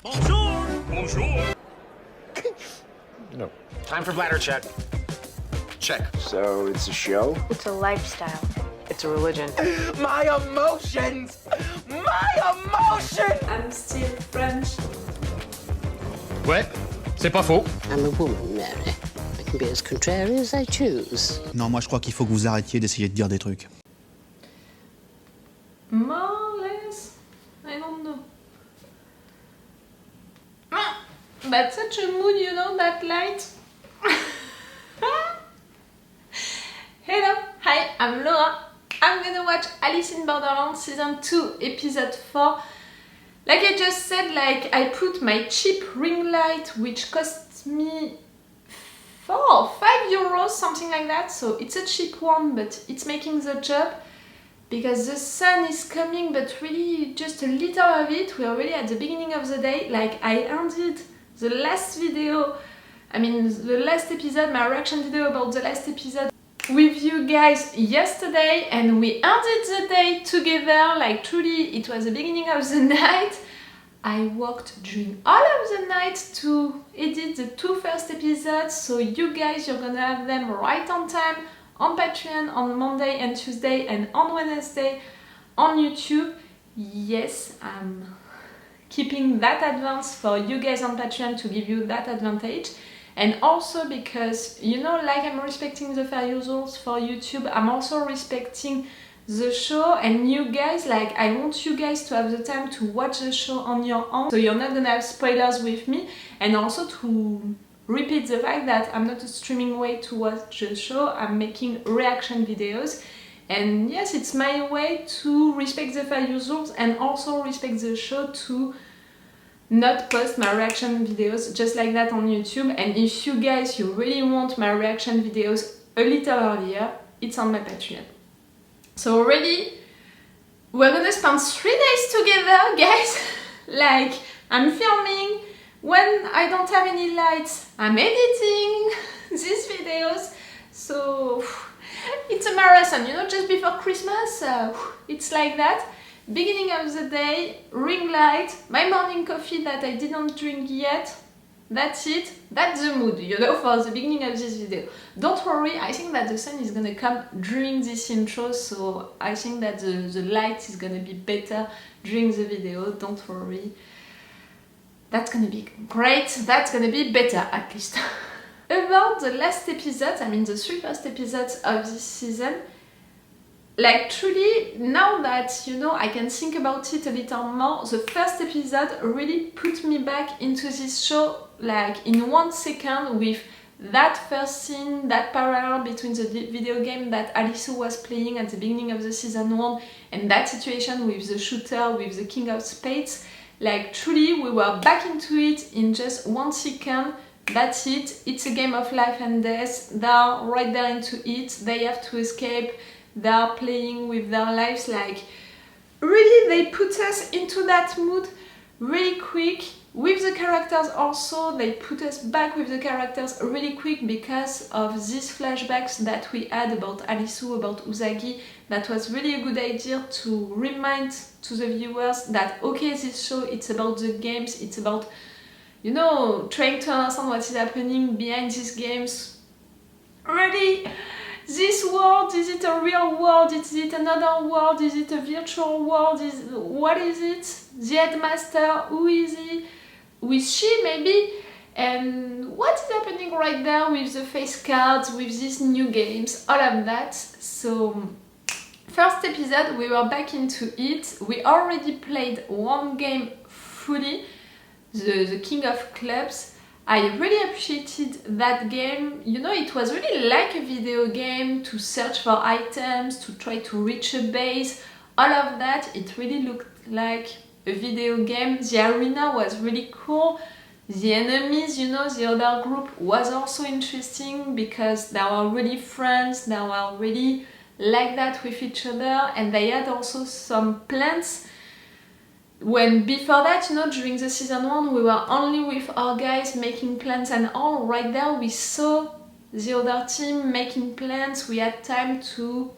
Bonjour! Bonjour! No. Time for bladder check. Check. So it's a show? It's a lifestyle. It's a religion. My emotions! My emotions! I'm still French. Ouais, c'est pas faux. I'm a woman, Mary. I can be as contrary as I choose. Non, moi je crois qu'il faut que vous arrêtiez d'essayer de dire des trucs. More or less? I don't know. But such a mood, you know, that light. Hello, hi, I'm Laura. I'm gonna watch Alice in Borderland Season 2, Episode 4. Like I just said, like I put my cheap ring light, which cost me 4 or 5 euros, something like that. So it's a cheap one, but it's making the job. Because the sun is coming, but really just a little of it. We're already at the beginning of the day. Like I ended the last video, the last episode, my reaction video about the last episode with you guys yesterday, and we ended the day together. Like truly, it was the beginning of the night. I worked during all of the night to edit the 2 first episodes, so you guys, you're gonna have them right on time on Patreon on Monday and Tuesday, and on Wednesday on YouTube. Yes, I'm keeping that advance for you guys on Patreon to give you that advantage. And also because, you know, like I'm respecting the fair users for YouTube, I'm also respecting the show, and you guys, like I want you guys to have the time to watch the show on your own, so you're not gonna have spoilers with me, and also to repeat the fact that I'm not a streaming way to watch the show, I'm making reaction videos. And yes, it's my way to respect the fair users and also respect the show to not post my reaction videos just like that on YouTube. And if you guys, you really want my reaction videos a little earlier, it's on my Patreon. So already, we're gonna spend 3 days together, guys. Like, I'm filming. When I don't have any lights, I'm editing these videos. So it's a marathon, you know, just before Christmas, it's like that. Beginning of the day, ring light, my morning coffee that I didn't drink yet. That's it. That's the mood, you know, for the beginning of this video. Don't worry, I think that the sun is gonna come during this intro, so I think that the light is gonna be better during the video. Don't worry. That's gonna be great, that's gonna be better at least. About the last episodes, the 3 first episodes of this season, like truly, now that, you know, I can think about it a little more, the first episode really put me back into this show, like in 1 second, with that first scene, that parallel between the video game that Alice was playing at the beginning of the season 1 and that situation with the shooter, with the King of Spades. Like truly, we were back into it in just 1 second. That's it. It's a game of life and death. They're right there into it. They have to escape. They're playing with their lives. Like really, they put us into that mood really quick. With the characters also, they put us back with the characters really quick because of these flashbacks that we had about Alisu, about Usagi. That was really a good idea to remind to the viewers that, okay, this show, it's about the games, it's about, you know, trying to understand what is happening behind these games. Really, this world, is it a real world? Is it another world? Is it a virtual world? What is it? The headmaster, who is he? Who is she maybe? And what is happening right there with the face cards, with these new games, all of that. So first episode, we were back into it. We already played 1 game fully, the King of Clubs. I really appreciated that game. You know, it was really like a video game, to search for items, to try to reach a base, all of that. It really looked like a video game. The arena was really cool. The enemies, you know, the other group was also interesting because they were really friends, they were really like that with each other, and they had also some plans. When before that, you know, during the season 1, we were only with our guys making plans and all. Right there, we saw the other team making plans. We had time to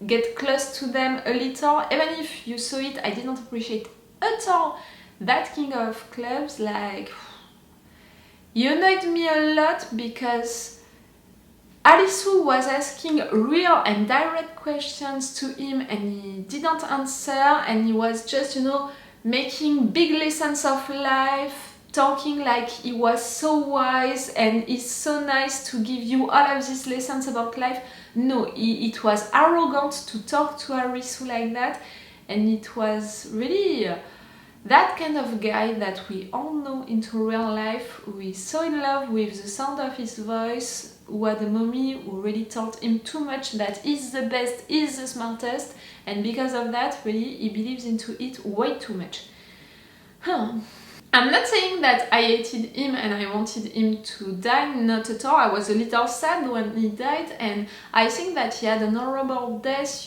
get close to them a little. Even if you saw it, I didn't appreciate at all that king of clubs, like, he annoyed me a lot because Alisu was asking real and direct questions to him and he didn't answer, and he was just, making big lessons of life, talking like he was so wise and is so nice to give you all of these lessons about life. No, it was arrogant to talk to Alisu like that, and it was really that kind of guy that we all know into real life, who is so in love with the sound of his voice, who had a mommy who really told him too much that he's the best, he's the smartest, and because of that, really, he believes into it way too much. I'm not saying that I hated him and I wanted him to die, not at all. I was a little sad when he died, and I think that he had an horrible death,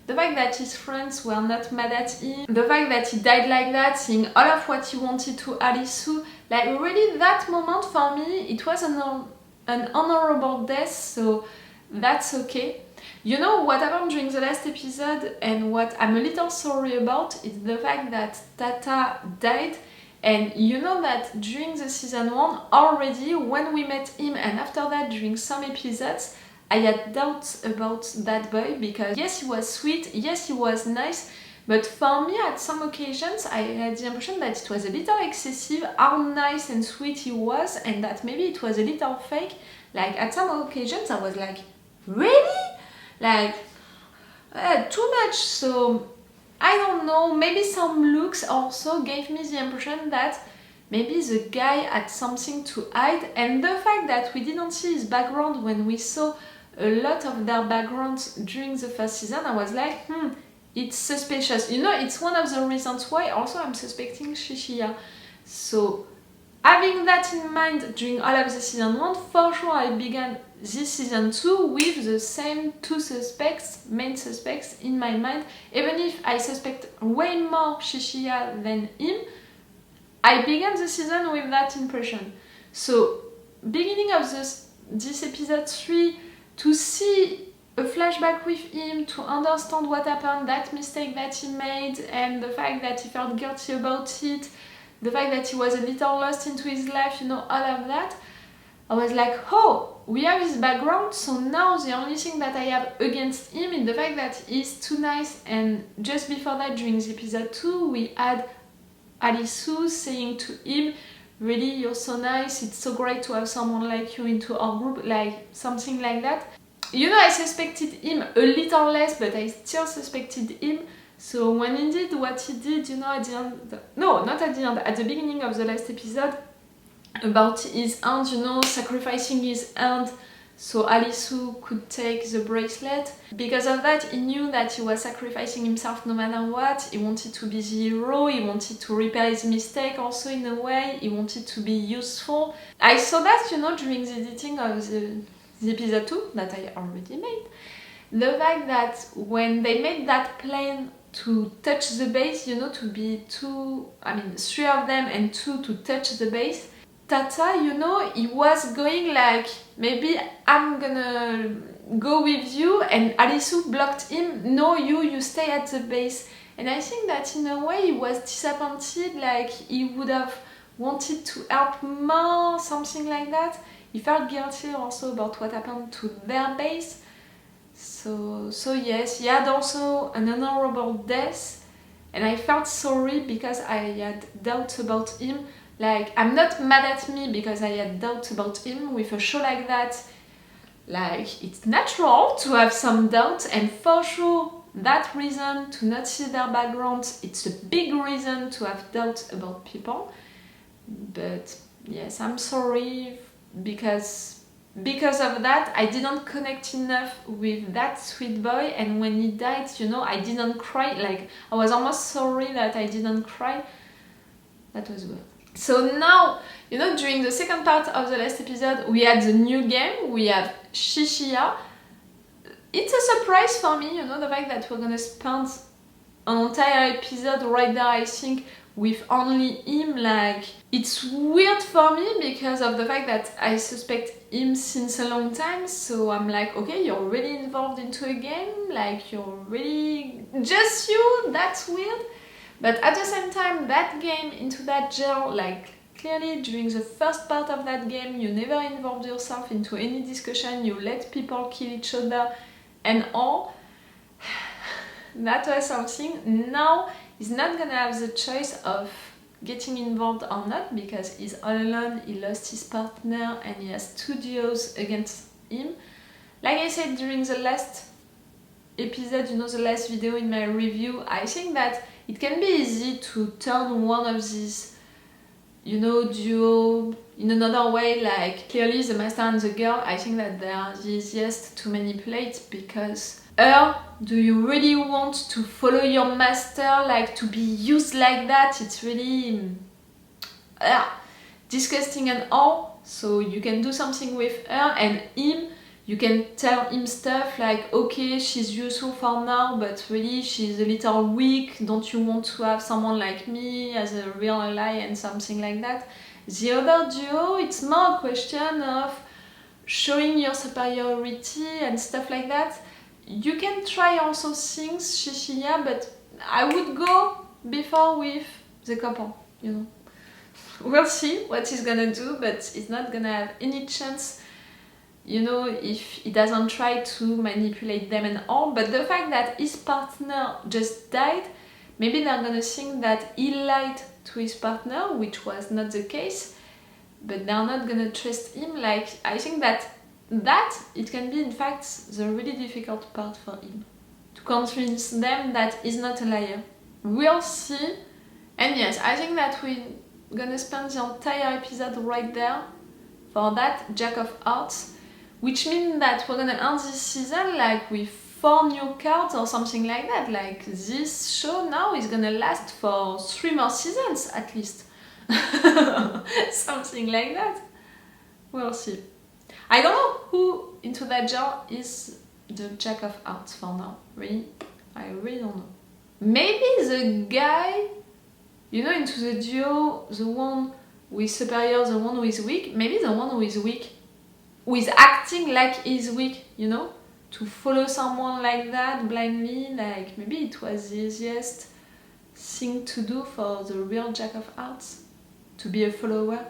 The fact that his friends were not mad at him, the fact that he died like that, saying all of what he wanted to Alisu, like really that moment for me, it was an honorable death, so that's okay. What happened during the last episode and what I'm a little sorry about is the fact that Tata died, and that during the season 1 already, when we met him and after that during some episodes, I had doubts about that boy because yes, he was sweet, yes, he was nice, but for me at some occasions I had the impression that it was a little excessive how nice and sweet he was, and that maybe it was a little fake. Like at some occasions I was like, really? Like, too much. So I don't know, maybe some looks also gave me the impression that maybe the guy had something to hide, and the fact that we didn't see his background when we saw a lot of their backgrounds during the first season, I was like, it's suspicious. It's one of the reasons why also I'm suspecting Chishiya. So having that in mind during all of the season 1, for sure I began this season 2 with the same two main suspects in my mind. Even if I suspect way more Chishiya than him, I began the season with that impression. So beginning of this episode 3, to see a flashback with him, to understand what happened, that mistake that he made, and the fact that he felt guilty about it, the fact that he was a little lost into his life, all of that, I was like, oh, we have his background, so now the only thing that I have against him is the fact that he's too nice. And just before that, during the episode 2, we had Alisu saying to him, really, you're so nice, it's so great to have someone like you into our group, like something like that. I suspected him a little less, but I still suspected him. So when he did what he did, at the end, no, not at the end, at the beginning of the last episode, about his aunt, sacrificing his aunt so Alisu could take the bracelet. Because of that, he knew that he was sacrificing himself no matter what. He wanted to be the hero, he wanted to repair his mistake also in a way, he wanted to be useful. I saw that, during the editing of the episode 2 that I already made. The fact that when they made that plan to touch the base, to be three of them and two to touch the base, Tata, he was going like, maybe I'm gonna go with you, and Alisu blocked him, no, you stay at the base. And I think that in a way he was disappointed, like he would have wanted to help more, something like that. He felt guilty also about what happened to their base. So yes, he had also an honorable death, and I felt sorry because I had doubts about him. Like, I'm not mad at me because I had doubts about him. With a show like that, like, it's natural to have some doubts, and for sure that reason to not see their backgrounds, it's a big reason to have doubts about people. But yes, I'm sorry because of that I didn't connect enough with that sweet boy, and when he died, I didn't cry. Like, I was almost sorry that I didn't cry. That was good. So now, during the second part of the last episode, we had the new game, we have Chishiya. It's a surprise for me, the fact that we're gonna spend an entire episode right there, I think, with only him. Like, it's weird for me because of the fact that I suspect him since a long time, so I'm like, okay, you're really involved into a game, like, you're really just you, that's weird. But at the same time, that game into that jail, like clearly during the first part of that game, you never involved yourself into any discussion, you let people kill each other and all. That was something. Now he's not gonna have the choice of getting involved or not because he's all alone, he lost his partner and he has 2 duos against him. Like I said during the last episode, you know, the last video in my review, I think that it can be easy to turn one of these, you know, duo in another way, like clearly the master and the girl, I think that they are the easiest to manipulate because do you really want to follow your master, like to be used like that? It's really disgusting and all. So you can do something with her, and him, you can tell him stuff like, okay, she's useful for now, but really she's a little weak. Don't you want to have someone like me as a real ally and something like that? The other duo, it's more a question of showing your superiority and stuff like that. You can try also things, Chishiya, but I would go before with the couple, you know. We'll see what he's gonna do, but he's not gonna have any chance, you know, if he doesn't try to manipulate them and all. But the fact that his partner just died, maybe they're gonna think that he lied to his partner, which was not the case, but they're not gonna trust him. Like, I think that it can be in fact the really difficult part for him, to convince them that he's not a liar. We'll see. And yes, I think that we're gonna spend the entire episode right there for that Jack of Hearts, which means that we're gonna end this season like with 4 new cards or something like that. Like, this show now is gonna last for 3 more seasons at least. Something like that. We'll see. I don't know who into that jar is the Jack of Hearts for now. Really? I really don't know. Maybe the guy, you know, into the duo, the one who is superior, the one who is weak, maybe the one who is weak, who is acting like he's weak, you know? To follow someone like that blindly, like maybe it was the easiest thing to do for the real Jack of Hearts, to be a follower.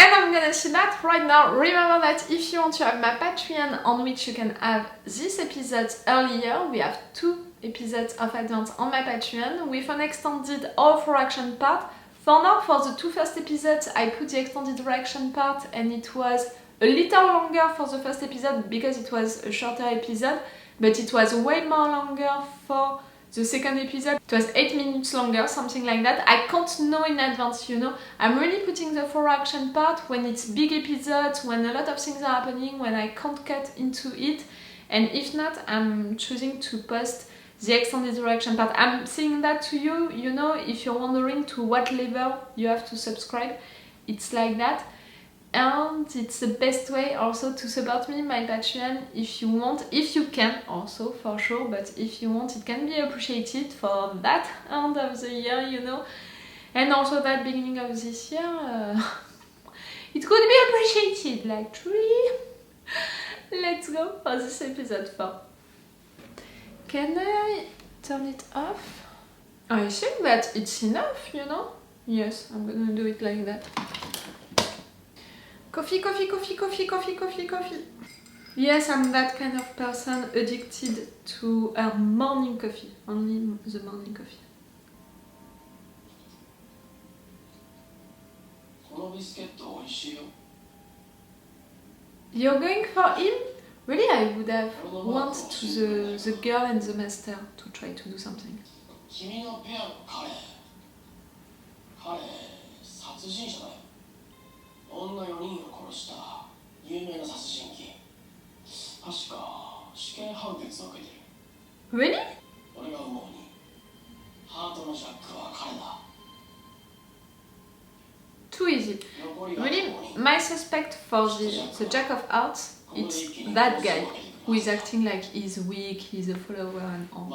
And I'm gonna see that right now. Remember that if you want to have my Patreon on which you can have this episode earlier, we have 2 episodes of advance on my Patreon with an extended all for action part. For now, for the 2 first episodes, I put the extended reaction part and it was a little longer for the first episode because it was a shorter episode, but it was way more longer for the second episode. It was 8 minutes longer, something like that. I can't know in advance, you know. I'm really putting the 4 action part when it's big episodes, when a lot of things are happening, when I can't cut into it. And if not, I'm choosing to post the extended reaction part. I'm saying that to you, you know, if you're wondering to what level you have to subscribe, it's like that. And it's the best way also to support me, my Patreon, if you want, if you can also, for sure, but if you want, it can be appreciated for that end of the year, you know, and also that beginning of this year, it could be appreciated, like 3. Let's go for this episode 4. Can I turn it off? I think that it's enough, you know? Yes, I'm gonna do it like that. Coffee, coffee, coffee, coffee, coffee, coffee, coffee. Yes, I'm that kind of person addicted to morning coffee. Only the morning coffee. You're going for him? Really, I would have wanted to the girl and the master to try to do something. Really? Too easy. Really, my suspect for the Jack of Hearts, it's that guy who is acting like he's weak, he's a follower and all.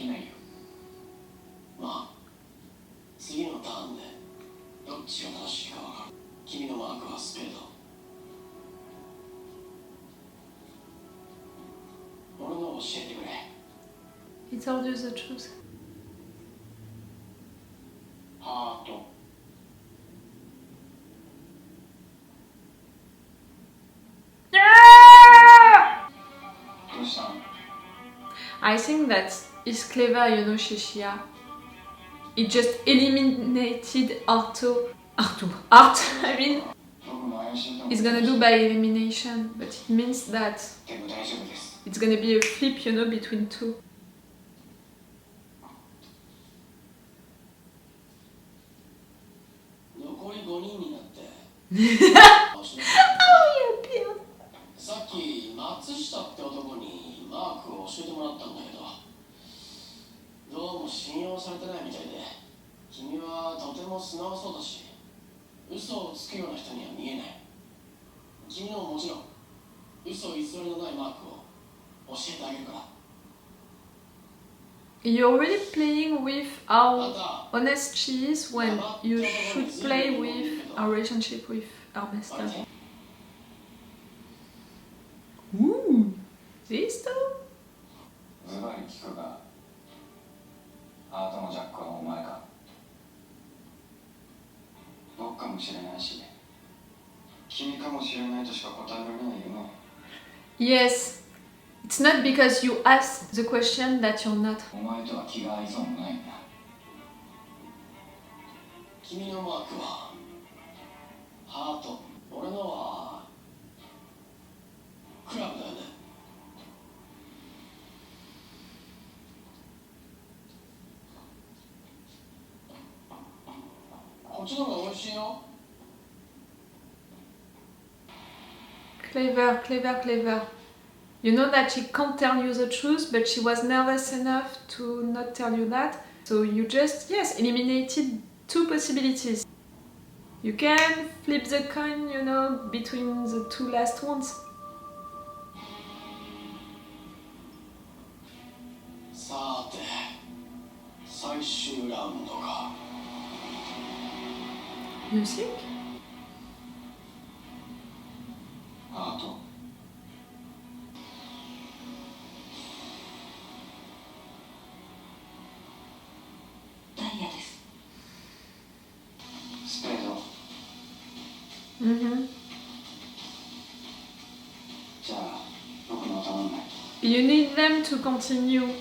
きないよ。まあ次のターンでどっちが正しいか分かる。君のマークはスペード。俺の教えてくれ。 He told you the truth. ハート。どうしたの？ I think that is clever, you know, Chishiya. It just eliminated Art. I mean, 僕の怪しいとこ it's gonna do by elimination, but it means that でも大丈夫です。 it's gonna be a flip, you know, between two. 残り5人になって。 Oh, he appeared. さっき松下って男にマークを教えてもらったんだけど、どうも信用されてないみたいで、君はとても素直そうだし、嘘をつくような人には見えない。君のももちろん嘘偽りのないマークを教えてあげるから。 You're really playing with how honest she is when you should play with our relationship with our master. Ooh, this though? ズバリ聞くが、ハートのジャックはお前か。僕かもしれないし、君かもしれないとしか答えられないよな。 Yes, it's not because you asked the question that you're not. お前とは気が合いそうもないんだ。君のマークはハート、俺のはクラブだよね。こっちの方が美味しいよ。 Clever, clever, clever. You know that she can't tell you the truth, but she was nervous enough to not tell you that. So you just, yes, eliminated two possibilities. You can flip the coin, you know, between the two last ones. さて、最終ラウンドか。 You think? ハート。ダイヤです。スペード。Mm-hmm. じゃあ、僕の頼んない。 You need them to continue,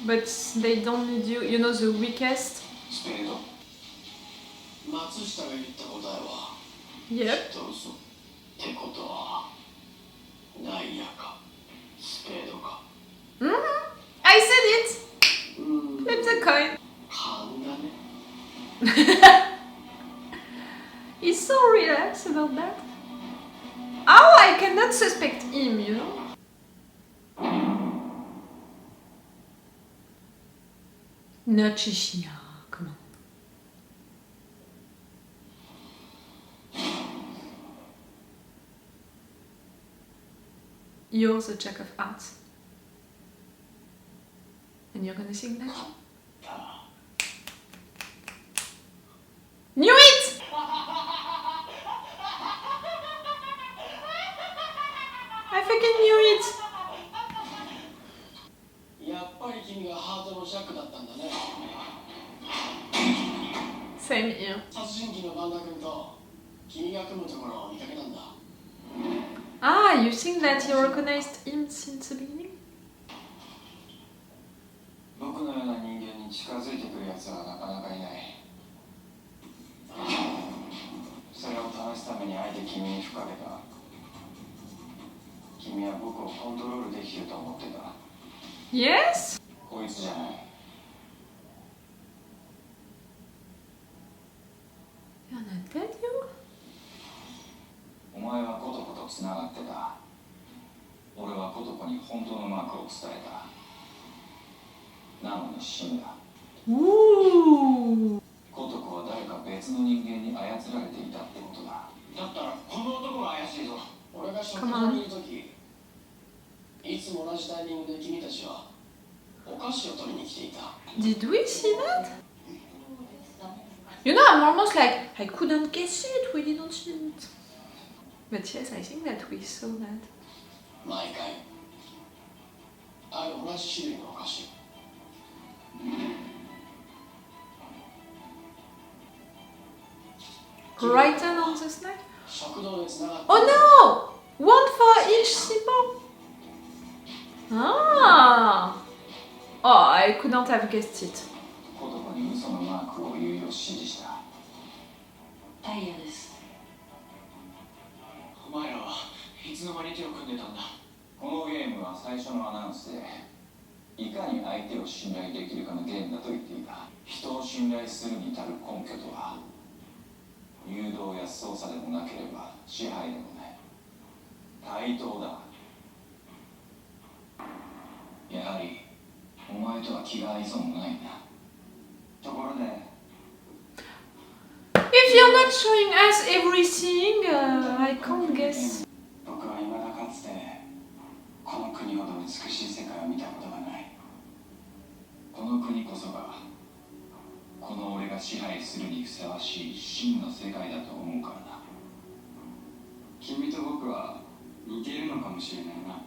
but they don't need you. You know, the weakest. スペード。松下が言った答えは、 Yep. きっと嘘。ってことは、ダイヤか、スペードか。Mm-hmm. I said it! Flip the coin. 勘だね。 He's so relaxed about that. How I cannot suspect him, you know? Not Chishiya, come on. You're the Jack of Hearts. And you're gonna sing that? Knew it! I fucking knew it! やっぱり君がハートのジャックだったんだね。 Same here. 殺人鬼のバンダ君と君が組むところを見かけたんだ。 Ah, you think that you recognized him since the beginning? 僕のような人間に近づいてくるやつはなかなかいない。それを試すためにあえて君に吹っかけた。君は僕をコントロールできると思ってた。 Yes? こいつじゃない。 You're not dead, you? お前はコトコとつながってた。俺はコトコに本当のマークを伝えた。なのに死んだ。 Ooh. コトコは誰か別の人間に操られていたってことだ。だったらこの男が怪しいぞ。俺が食堂にいるとき、いつも同じタイミングで君たちはお菓菓子を取りに来ていた。 Did we see that? You know, I'm almost like, I couldn't guess it, we didn't see it. But yes, I think that we saw that. 毎回ある同じ種類のお菓子。 Written on the snack? 食堂でつながって。 Oh no! One for each symbol! Ah! Oh, I couldn't have guessed it. 子供に嘘のマークを言うよう指示した。タイヤです。お前らはいつの間に手を組んでたんだ。このゲームは最初のアナウンスで、いかに相手を信頼できるかのゲームだと言っていた。人を信頼するに至る根拠とは、誘導や操作でもなければ支配でもない。対等だ。やはりお前とは気が合いそうもないな。ところで If you're not showing us everything, I can't guess. 僕は未だかつてこの国ほど美しい世界を見たことがない。この国こそがこの俺が支配するにふさわしい真の世界だと思うからな。君と僕は似ているのかもしれないな。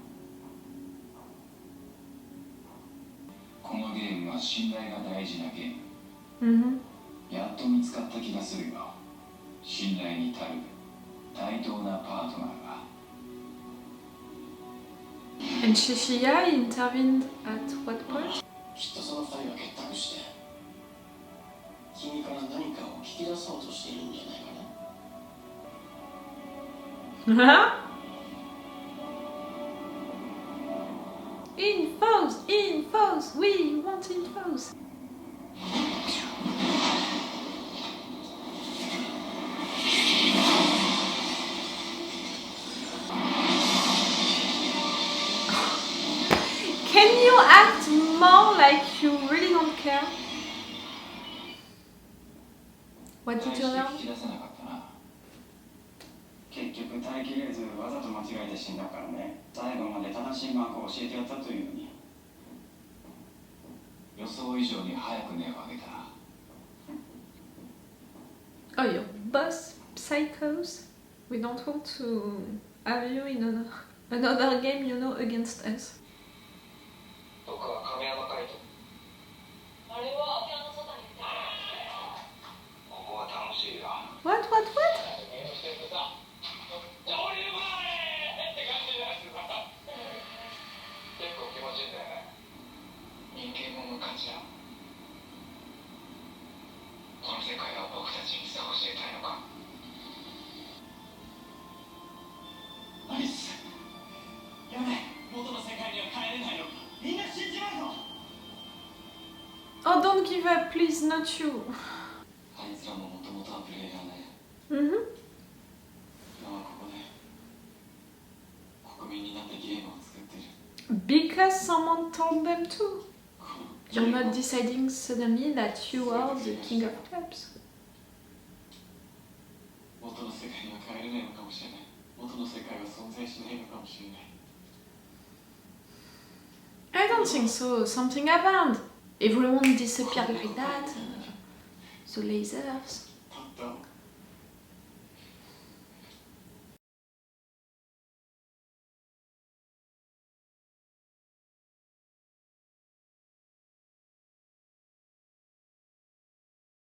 このゲームは信頼が大事なゲーム。Mm-hmm. やっと見つかった気がするよ。信頼に足る対等なパートナーが。 And Chishiya intervened at what point? きっとその二人は結託して君から何かを聞き出そうとしているんじゃないかな。 Infos! Infos! We want infos! Can you act more like you really don't care? What did you 聞 learn? き出せなかったな。結局耐えきれずわざと間違えて死んだからね。最後まで正しいマークを教えてやったというのに。予想以上に早く音を上げた。 Oh, your boss, psychos. We don't want to have you in another game, you know, against us. 僕は亀山海斗。あれは部屋の外にいた。ここは楽しいよ。 What? ゲームしてるとさ、降りるまーって感じになってさ、結構気持ちいいんだよね。人間も無価値だ。この世界は僕たちにさ教えたいのか。アリス、やべえ、元の世界には帰れないの。みんな死んじまうぞ。 Oh, don't give up, please, not you. あいつらももともとはプレイヤーね。 Mm-hmm. 今はここで国民になってゲームを作ってる。 Because someone told them to. You're not deciding suddenly that you are the king of clubs. 元の世界には帰れないのかもしれない。元の世界は存在しないのかもしれない。 I don't think so. Something happened. Everyone disappeared like that. The lasers. たった